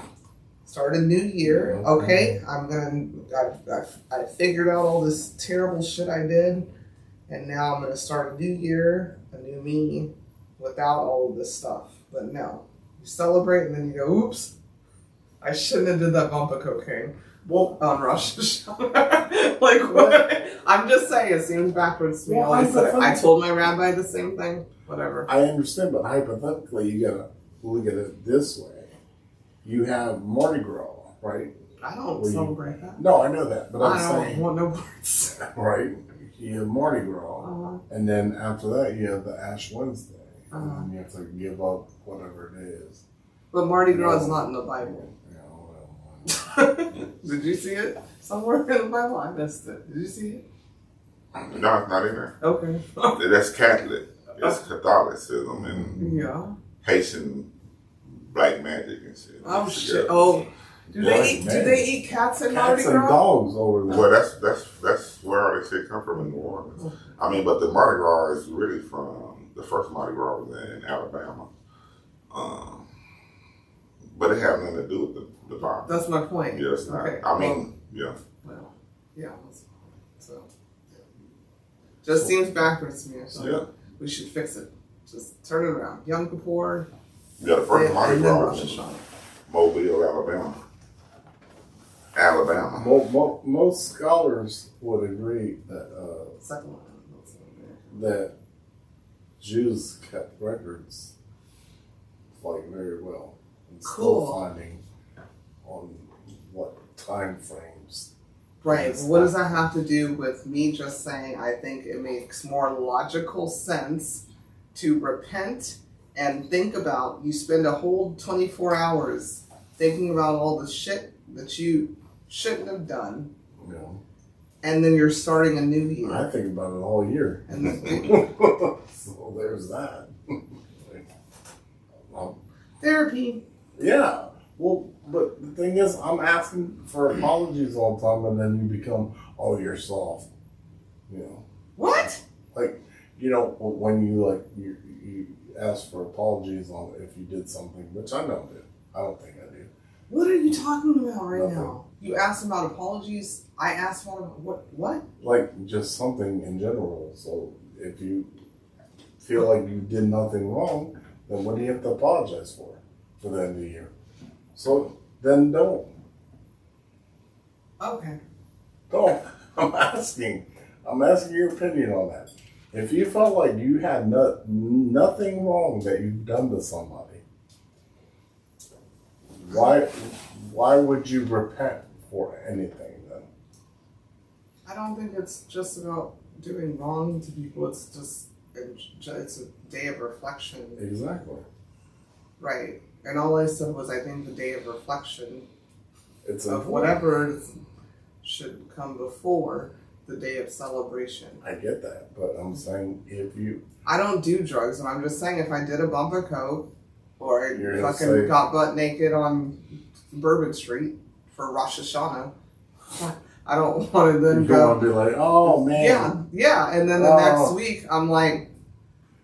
Start a new year. Okay, I figured out all this terrible shit I did, and now I'm gonna start a new year, a new me, without all of this stuff. But no, you celebrate and then you go, oops, I shouldn't have did that bump of cocaine. Well, on Rosh Hashanah. Like, what? I'm just saying, it seems backwards to me. I told my rabbi the same thing. Whatever. I understand, but hypothetically, you gotta look at it this way. you have Mardi Gras, right? I don't Where celebrate that. No, I know that, but I I'm don't saying, want no parts. right? You have Mardi Gras, Uh-huh. and then after that, you have the Ash Wednesday, Uh-huh. and then you have to give up whatever it is. But Mardi Gras is not in the Bible. Did you see it somewhere in the Bible? I missed it. Did you see it? No, it's not in there. Okay. That's Catholic. It's Catholicism and Yeah. Haitian black magic and shit. Oh shit. Oh. Do they eat cats in Mardi Cats and Gras? dogs over there. Well, that's where all this shit come from in New Orleans. I mean, but the Mardi Gras is really from the first Mardi Gras was in Alabama. But it has nothing to do with the Bible. That's my point. Yeah, it's not. Okay. I mean, yeah. Well, yeah. So, just seems backwards to me. So Yeah. we should fix it. Just turn it around. Yom Kippur. Yeah, the first Mardi and then Gras Rosh was in Hashanah. Mobile, Alabama. Alabama. Most scholars would agree that Second one. that Jews kept records like very well, and Cool. still finding on what time frames. Right. What does that have to do with me just saying I think it makes more logical sense to repent and think about, you spend a whole 24 hours thinking about all the shit that you shouldn't have done, You know, and then you're starting a new year. I think about it all year. And then, So there's that. therapy. Yeah. Well, but the thing is, I'm asking for apologies all the time, and then you become, oh, you're soft. You know, What? like, you know, when you you ask for apologies on if you did something, which I don't do. I don't think I do. What are you talking about right Nothing. now? You asked about apologies. I asked about what? Like just something in general. So if you feel like you did nothing wrong, then what do you have to apologize for the end of the year? So then don't. Okay. Don't. I'm asking your opinion on that. If you felt like you had nothing wrong that you've done to somebody, why would you repent for anything then? I don't think it's just about doing wrong to people. It's just it's a day of reflection. Exactly. Right. And all I said was I think the day of reflection It's of important. whatever should come before the day of celebration. I get that, but I'm saying if you I don't do drugs, and I'm just saying if I did a bump of coke or You're gonna fucking say- got butt naked on Bourbon Street for Rosh Hashanah, I don't want to then you go. want to be like, oh man, Yeah, and then the Oh. next week I'm like,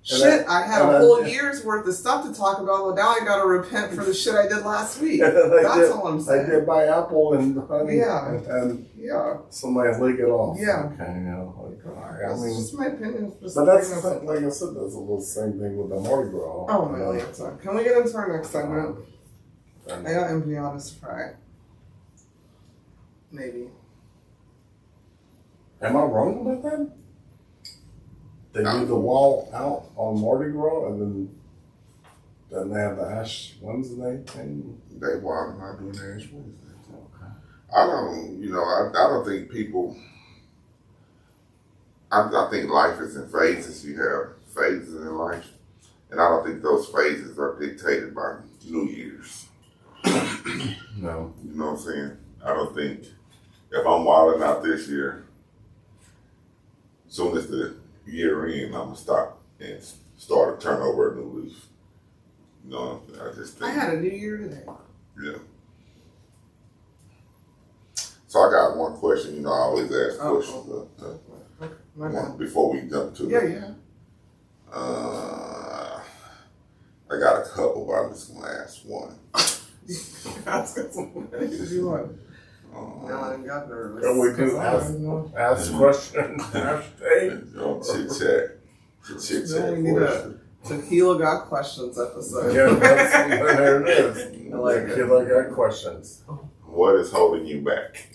shit, I had a whole year's worth of stuff to talk about, but now I gotta repent for the shit I did last week. That's all I'm I saying. did buy apple and honey, Yeah. and Yeah, somebody lick it off. Yeah. Okay, you know, like, I that's mean, just my opinion. It's just but that's you know, the thing, like I said, that's a little same thing with the Mardi Gras. oh my god. So, can we get into our next segment? And- I got empanadas to fry. Maybe. Am I wrong about that? They do the wall out on Mardi Gras, and then they have the Ash Wednesday thing. They wild not doing that Ash Wednesday. I don't, I don't think people. I think life is in phases. You have phases in life, and I don't think those phases are dictated by New Year's. No. You know what I'm saying? I don't think if I'm wilding out this year, soon as the year ends, I'm gonna stop and start to turn over a new leaf. No, I just think. I had a new year today. Yeah. So I got one question. I always ask questions My bad. before we jump to Yeah. I got a couple, but I'm just gonna ask one. Ask us what you want. No, I got nervous. Can we do ask question? Chit Chat. Chit No, Chat we need question. Tequila got questions episode. Yeah, there it is. I like it. Tequila got questions. What is holding you back?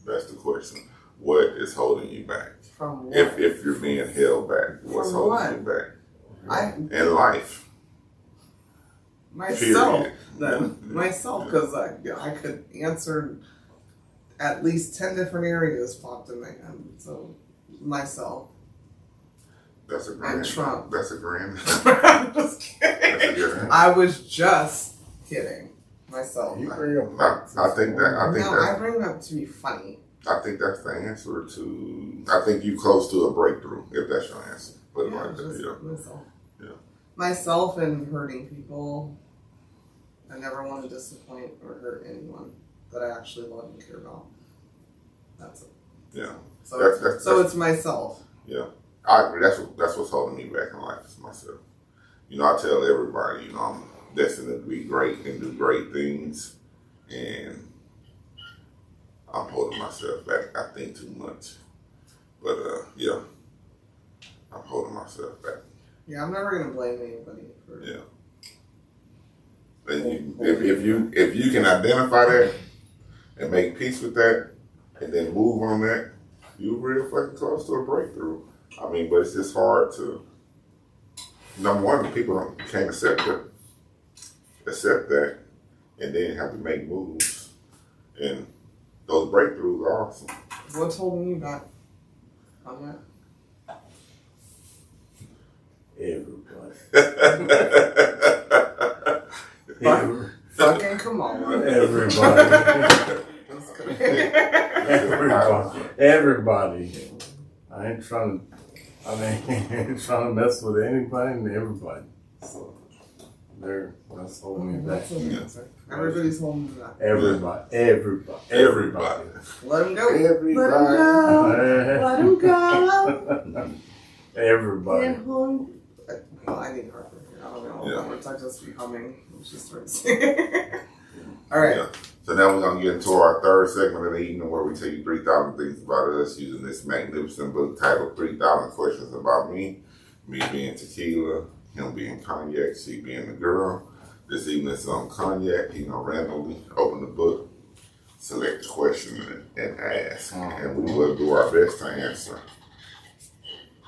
That's the question. What is holding you back? From what? If you're being held back, what's From holding what? you back? I In life. myself. Period. than myself because I could answer at least 10 different areas popped in my head. So myself. That's a grand. And Trump. That's a grand. I'm just kidding. That's a good. I was just kidding myself. You bring up I think I bring it up to be funny. I think that's the answer to. I think you close to a breakthrough if that's your answer. But Yeah, like that, just yeah. myself. Yeah. Myself and hurting people. I never want to disappoint or hurt anyone that I actually love and care about. That's it. Yeah. So, That's- it's myself. Yeah, I agree. That's what's holding me back in life is myself. You know, I tell everybody, you know, I'm destined to be great and do great things, and I'm holding myself back. I think too much, but yeah, I'm holding myself back. Yeah, I'm never gonna blame anybody for. Yeah. And if you can identify that and make peace with that, and then move on that, you're real fucking close to a breakthrough. I mean, but it's just hard to. Number one, people can't accept that, and then have to make moves. And those breakthroughs are awesome. What's holding you back on that? Everybody. Fucking come on. Everybody. Just kidding. Everybody. I ain't trying to mess with anybody and everybody. So that's holding me back. That's an answer. Everybody's holding me back. Everybody. Let them go. Everybody. Let them go. Everybody. And home. Well, I need Harper here. I don't know. Yeah. Once I just be humming, she starts singing. All right. Yeah. So now we're going to get into our third segment of the evening where we tell you 3,000 things about us using this magnificent book titled 3,000 Questions About Me. Me being Tequila, him being Cognac, she being the girl. This evening it's on Cognac. He's going to randomly open the book, select a question, and ask. And we will do our best to answer.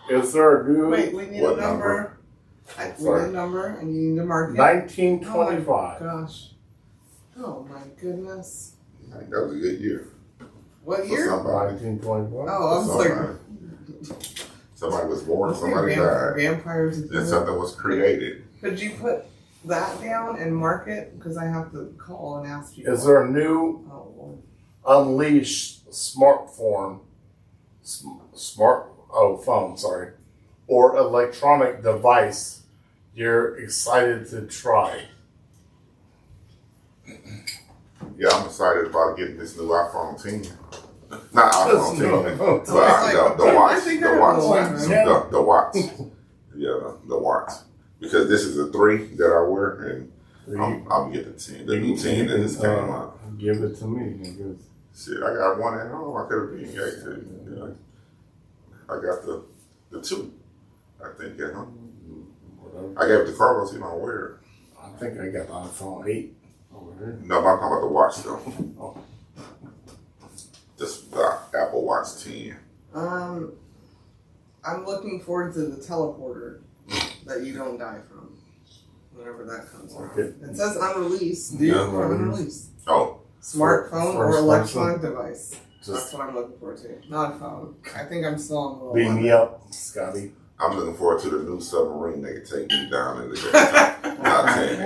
Yes, sir, dude. Wait, we need What a number. We need a number, and you need to mark it. 1925. Oh my gosh. Oh my goodness. I think that was a good year. What For year? somebody. Oh, 1925. I was like, Somebody was born, somebody died. vampires. Then something was created. Could you put that down and mark it? Because I have to call and ask you. Is there a new Oh, unleashed phone, or electronic device you're excited to try? Yeah, I'm excited about getting this new iPhone 10. Not iPhone 10, No. but the I watch. think The I watch. know. The watch. Yeah, the watch. Because this is a 3 that I wear, and I'm gonna get the 10. The new 10 that just came out. Give it to me, niggas. Shit, I got one at home. I could have been gave to you. Yeah. I got the 2. I think at home. I gave it to Carlos. He don't wear it. I think I got the iPhone 8 over here. No, I'm talking about the watch though. Oh. Just the Apple Watch 10. I'm looking forward to the teleporter that you don't die from. Whenever that comes around. Okay. It says unreleased. Dude, Yeah. or unreleased. Oh, Smartphone or First electronic device. That's Just what I'm looking forward to. Not a phone. I think I'm still on the little beam one. me up, Scotty. I'm looking forward to the new submarine that can take me down in the Titanic.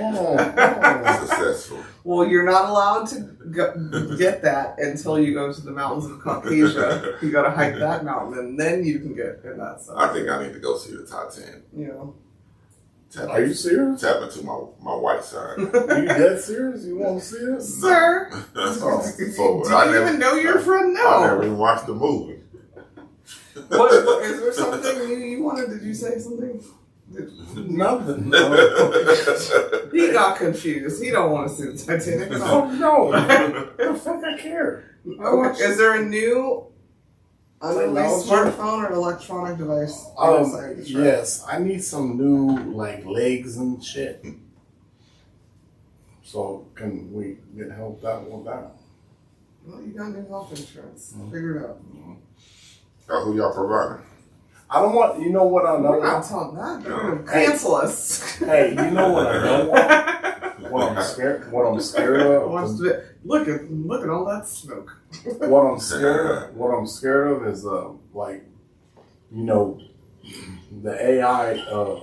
Successful. Well, you're not allowed to get that until you go to the mountains of Caucasia. You gotta hike that mountain, and then you can get in that stuff. I think I need to go see the Titanic. You know. Are you serious? Tap into my white side. Are you dead serious? You want to see this? Sir, So, do you even know your friend? I never No. even watched the movie. What, is there something you wanted? Did you say something? Nothing. He got confused. He don't want to see the Titanic. Oh no! What the fuck I care? Okay. Is there a new unreleased Technology? smartphone or electronic device? you're excited to try? Yes, I need some new like legs and shit. So can we get help out with that? Well, you got new health insurance. Figure it out. Who y'all providing? I don't want. You know what I We're know? not telling that. They're going to Hey. cancel us. Hey, you know what I don't want? What I'm scared of. Look at all that smoke. What I'm scared of is like, you know, the AI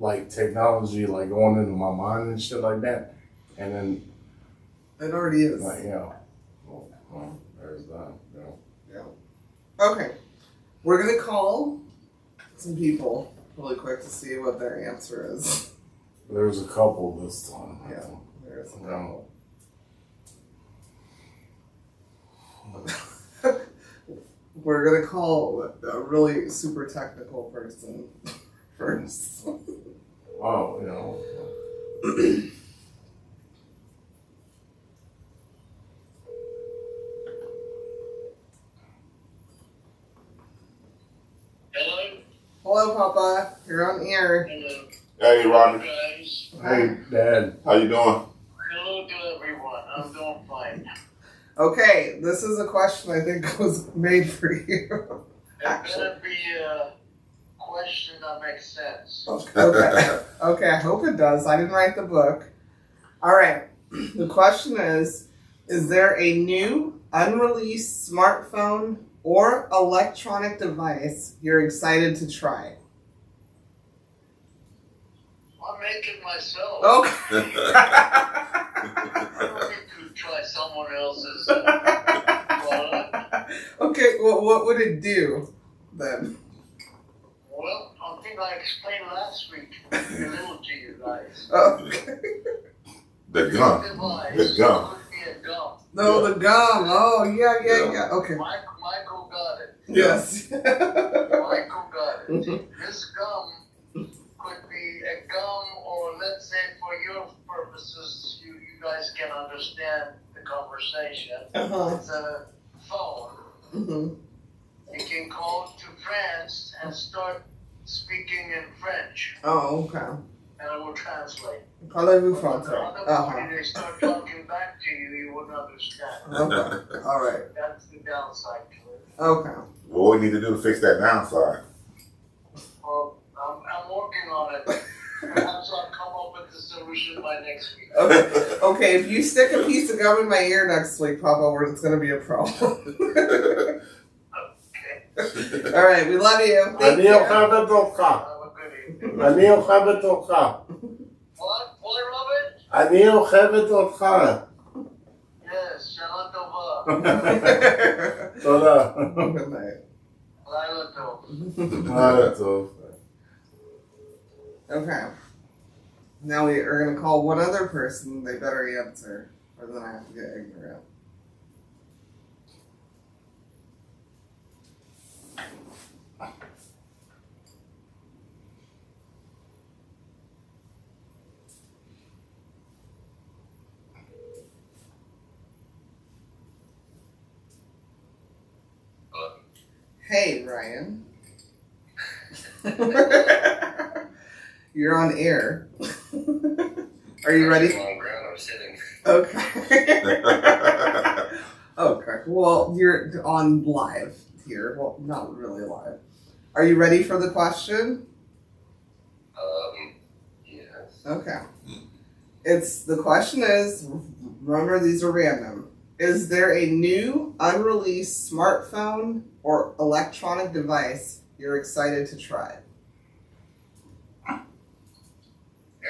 like technology like going into my mind and shit like that, and then it already is. like, you know, well, there's that. You know. Yeah. Okay, we're gonna call some people really quick to see what their answer is. There's a couple this time. Yeah, there's a couple. We're gonna call a really super technical person first. Oh, you know. Hello? Hello, Papa. You're on air. Hello. Hey, Rodney. Guys. Hey, Dad. How you doing? Hello to everyone. I'm doing fine. Okay, this is a question I think was made for you. It better be a question that makes sense. Okay. Okay, I hope it does. I didn't write the book. All right. The question is there a new, unreleased smartphone or electronic device you're excited to try? I'm making myself. Okay. I don't need to try someone else's product. Okay, well, what would it do then? Well, I think I explained last week a little to you guys. Okay. The gum. Device The gum. could be a gum. No, the gum. Oh, yeah. Okay. Michael got it. Yes. Michael got it. This gum could be a gum, or let's say for your purposes, you guys can understand the conversation. Uh-huh. It's a phone. Mm-hmm. You can call to France and start speaking in French, Oh, okay. and it will translate. Parlez-vous But français? the other Uh-huh. party, they start talking back to you, you wouldn't understand. Okay. All right. That's the downside to it. Okay. What we need to do to fix that downside? Well, I'm working on it. Perhaps I'll come up with the solution by next week. Okay. Okay. If you stick a piece of gum in my ear next week, Papa, it's going to be a problem. Okay. All right. We love you. Thank you. Have a good evening. What? What, Robert? Yes, Shalom Tova. Good night. Laila Tov. Okay. Now we are going to call one other person. They better answer, or then I have to get ignorant. Hey, Ryan. You're on air. Are you ready? Long ground, I'm sitting. Okay. Okay. Well, you're on live here. Well, not really live. Are you ready for the question? Yes. Okay. The question is, remember these are random. Is there a new, unreleased smartphone or electronic device you're excited to try?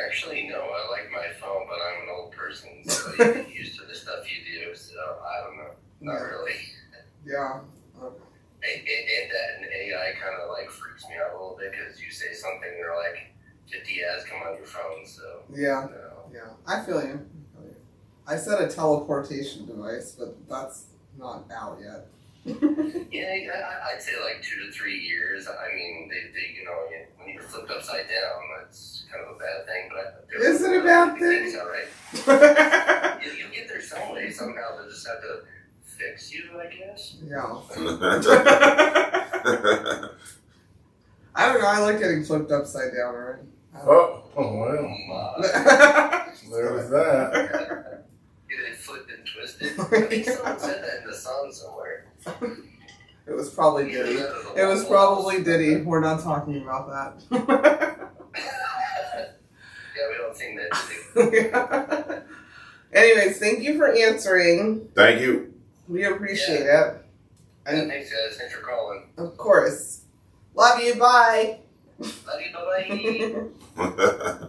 Actually, no. I like my phone, but I'm an old person, so you get used to the stuff you do. So I don't know. Not really. Yeah. Okay. And that AI kind of like freaks me out a little bit because you say something and they're like 50 ads come on your phone. So Yeah. no. Yeah. I feel you. I said a teleportation device, but that's not out yet. Yeah, I'd say like 2 to 3 years. I mean, they when you're flipped upside down, that's kind of a bad thing. But Is it a bad thing? It's all right. You'll get there some way. Somehow they'll just have to fix you, I guess. Yeah. I don't know. I like getting flipped upside down, right? Oh, well. There's that. Get it flipped and twisted. I think someone said that in the song somewhere. It was probably Diddy. It was probably Diddy. We're not talking about that. Yeah, we don't something that. Anyways, thank you for answering. Thank you. We appreciate it. And thanks, guys. Thanks for calling. Of course. Love you. Bye. Love you. Bye.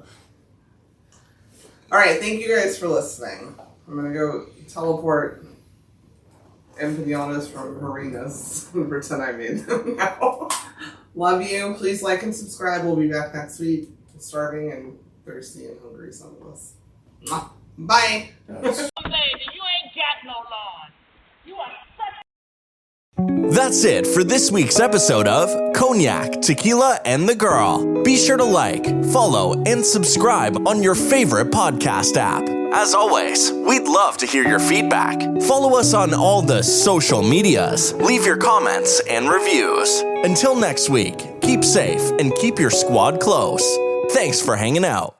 All right. Thank you guys for listening. I'm going to go teleport empanadas from Marina's and pretend I made them now. Love you. Please like and subscribe. We'll be back next week. I'm starving and thirsty and hungry, some of us. Bye. That's it for this week's episode of Cognac, Tequila, and the Girl. Be sure to like, follow, and subscribe on your favorite podcast app. As always, we'd love to hear your feedback. Follow us on all the social medias. Leave your comments and reviews. Until next week, keep safe and keep your squad close. Thanks for hanging out.